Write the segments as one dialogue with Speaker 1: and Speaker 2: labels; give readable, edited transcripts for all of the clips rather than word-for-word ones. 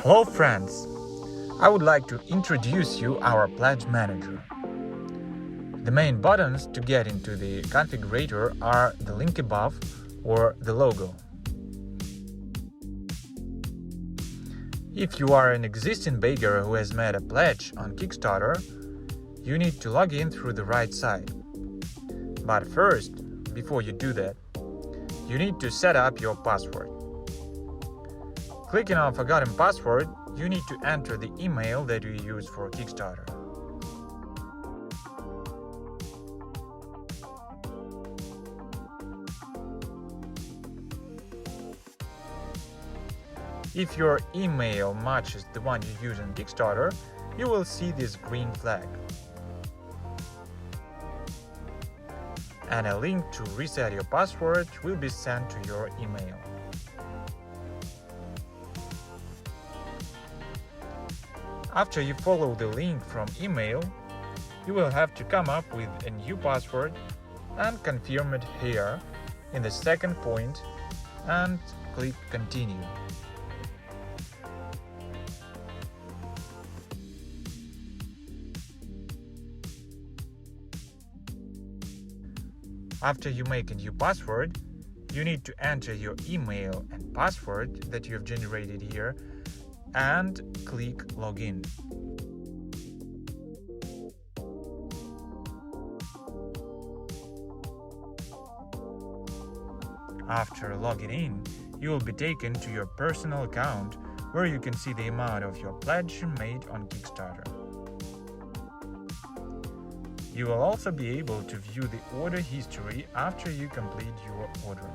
Speaker 1: Hello friends! I would like to introduce you our Pledge Manager. The main buttons to get into the configurator are the link above or the logo. If you are an existing baker who has made a pledge on Kickstarter, you need to log in through the right side. But first, before you do that, you need to set up your password. Clicking on Forgotten Password, you need to enter the email that you use for Kickstarter. If your email matches the one you use on Kickstarter, you will see this green flag. And a link to reset your password will be sent to your email. After you follow the link from email, you will have to come up with a new password and confirm it here in the second point and click Continue. After you make a new password, you need to enter your email and password that you have generated here and click Login. After logging in, you will be taken to your personal account where you can see the amount of your pledge made on Kickstarter. You will also be able to view the order history after you complete your order.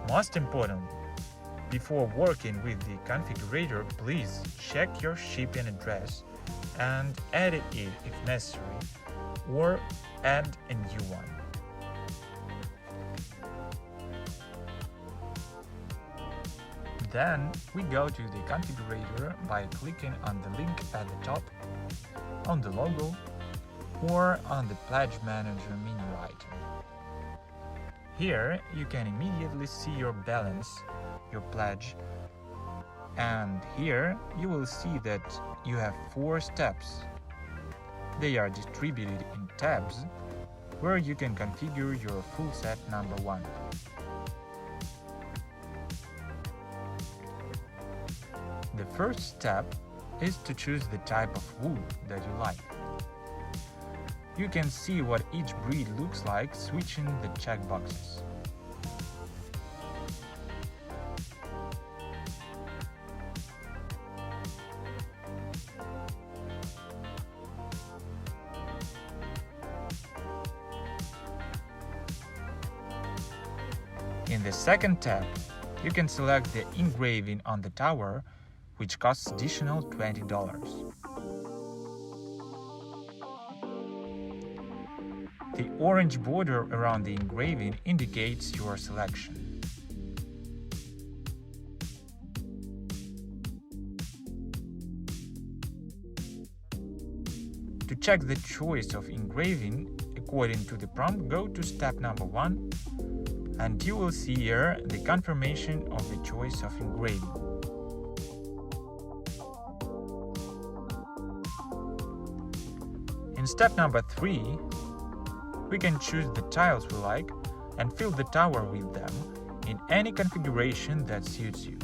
Speaker 1: Most importantly, before working with the configurator, please check your shipping address and edit it if necessary, or add a new one. Then we go to the configurator by clicking on the link at the top, on the logo, or on the Pledge Manager menu item. Here you can immediately see your balance, your pledge, and here you will see that you have 4 steps. They are distributed in tabs where you can configure your full set number 1. The first step is to choose the type of wool that you like. You can see what each breed looks like switching the checkboxes. In the second tab, you can select the engraving on the tower, which costs additional $20. The orange border around the engraving indicates your selection. To check the choice of engraving according to the prompt, go to step number 1 and you will see here the confirmation of the choice of engraving. In step number 3, we can choose the tiles we like and fill the tower with them in any configuration that suits you.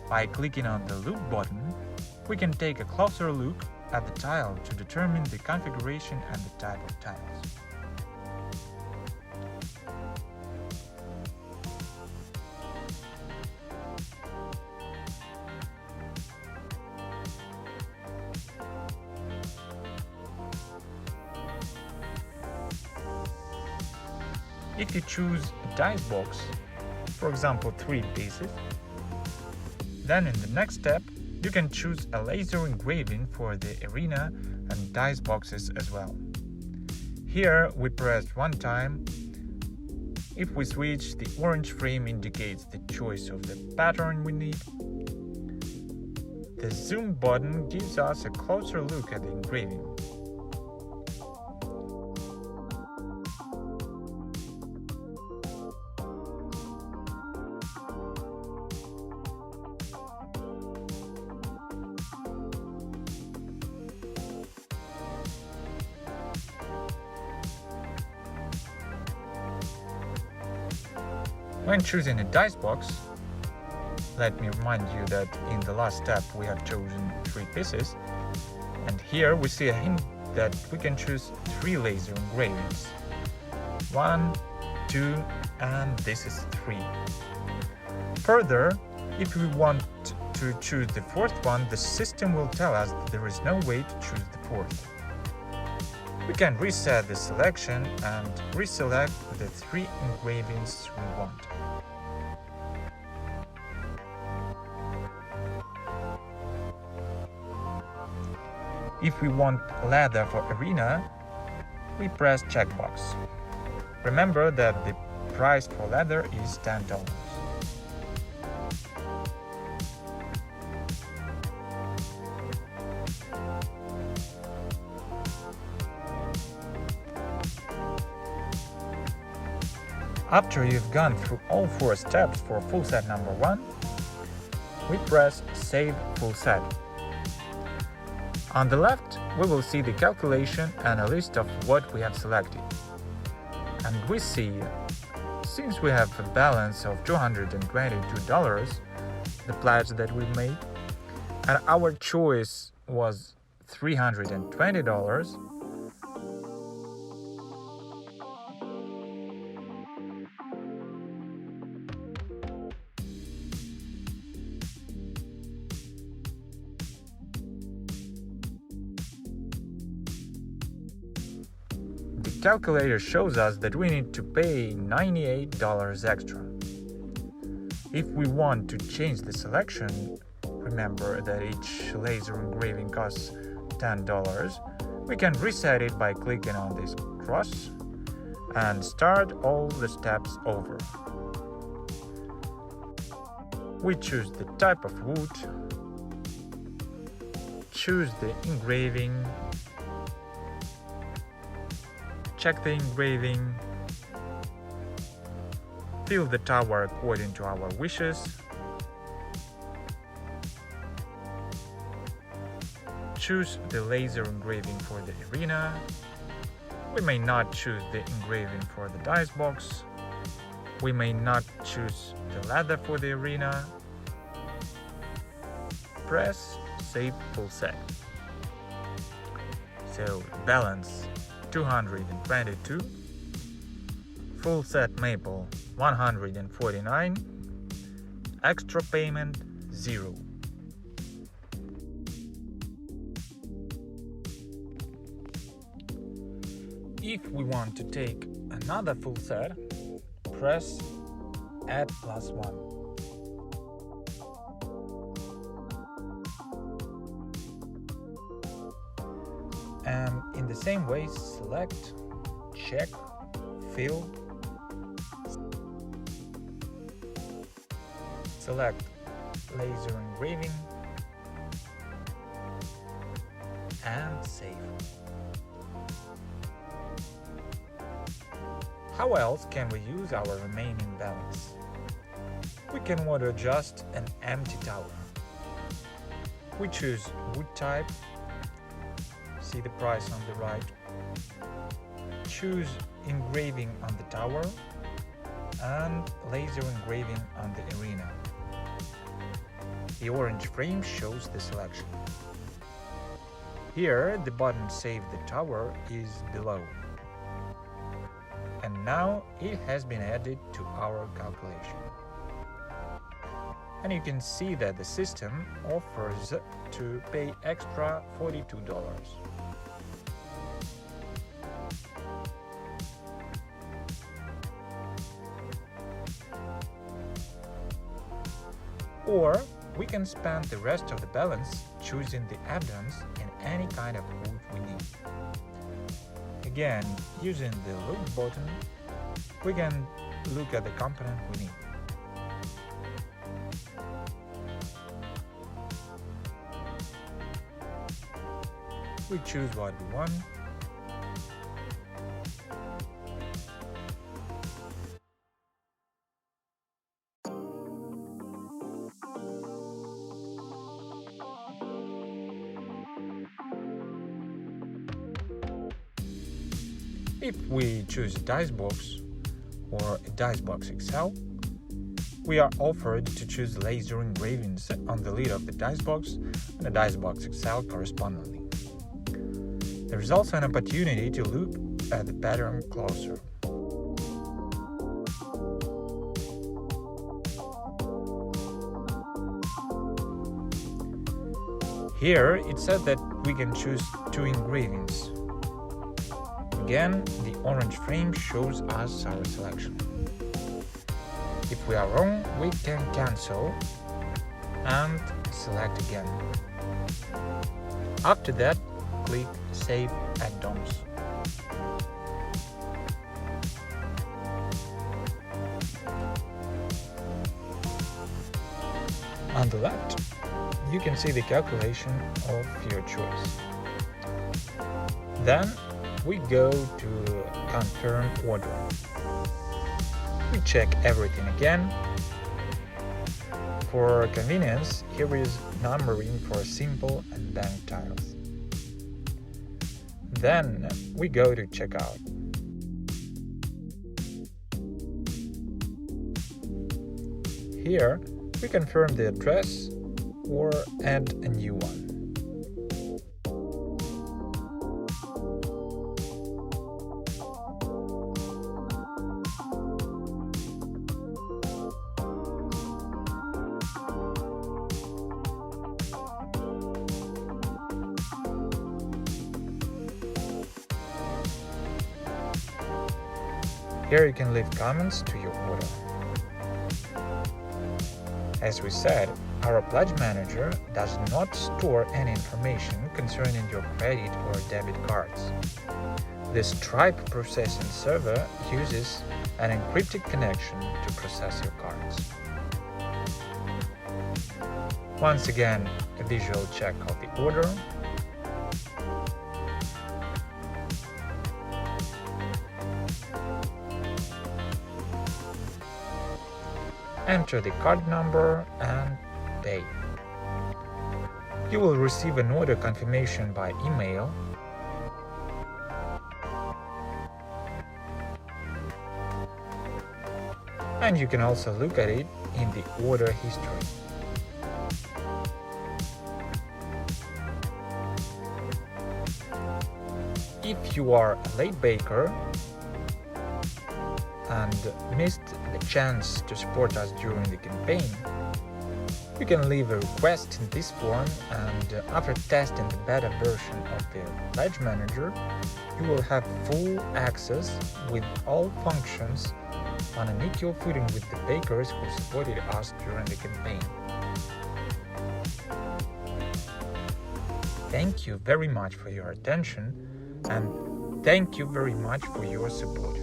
Speaker 1: By clicking on the Look button, we can take a closer look at the tile to determine the configuration and the type of tiles. If you choose a dice box, for example 3 pieces, then in the next step you can choose a laser engraving for the arena and dice boxes as well. Here we press 1 time. If we switch, the orange frame indicates the choice of the pattern we need. The zoom button gives us a closer look at the engraving. When choosing a dice box, let me remind you that in the last step we have chosen 3 pieces, and here we see a hint that we can choose 3 laser engravings. 1, 2, and this is 3. Further, if we want to choose the 4th one, the system will tell us that there is no way to choose the 4th. We can reset the selection and reselect the 3 engravings we want. If we want leather for arena, we press checkbox. Remember that the price for leather is $10. After you've gone through all 4 steps for full set number 1, we press Save Full Set. On the left, we will see the calculation and a list of what we have selected. And we see, since we have a balance of $222, the pledge that we made, and our choice was $320, the calculator shows us that we need to pay $98 extra. If we want to change the selection, remember that each laser engraving costs $10, we can reset it by clicking on this cross and start all the steps over. We choose the type of wood, choose the engraving, check the engraving, fill the tower according to our wishes, choose the laser engraving for the arena. We may not choose the engraving for the dice box. We may not choose the leather for the arena. Press Save Full Set. So balance 222, full set maple 149, extra payment 0. If we want to take another full set, press Add +1. And in the same way, select, check, fill, select laser engraving, and save. How else can we use our remaining balance? We can want to adjust an empty tower. We choose wood type, see the price on the right, choose engraving on the tower and laser engraving on the arena. The orange frame shows the selection. Here the button Save the Tower is below. And now it has been added to our calculation. And you can see that the system offers to pay extra $42. Or we can spend the rest of the balance choosing the add-ons in any kind of wood we need. Again, using the Look button, we can look at the component we need. We choose what we want. If we choose a Dicebox or a Dicebox XL, we are offered to choose laser engravings on the lid of the Dicebox and the Dicebox XL correspondingly. There is also an opportunity to look at the pattern closer. Here it said that we can choose 2 engravings. Again, the orange frame shows us our selection. If we are wrong, we can cancel and select again. After that, click Save Add-ons. On the left, you can see the calculation of your choice. Then we go to Confirm Order. We check everything again. For convenience, here is numbering for simple and bank tiles. Then we go to Checkout. Here we confirm the address or add a new one. Here you can leave comments to your order. As we said, our Pledge Manager does not store any information concerning your credit or debit cards. The Stripe processing server uses an encrypted connection to process your cards. Once again, a visual check of the order. Enter the card number and pay. You will receive an order confirmation by email. And you can also look at it in the order history. If you are a late baker and missed the chance to support us during the campaign, you can leave a request in this form, and after testing the beta version of the Pledge Manager, you will have full access with all functions on an equal footing with the bakers who supported us during the campaign. Thank you very much for your attention, and thank you very much for your support.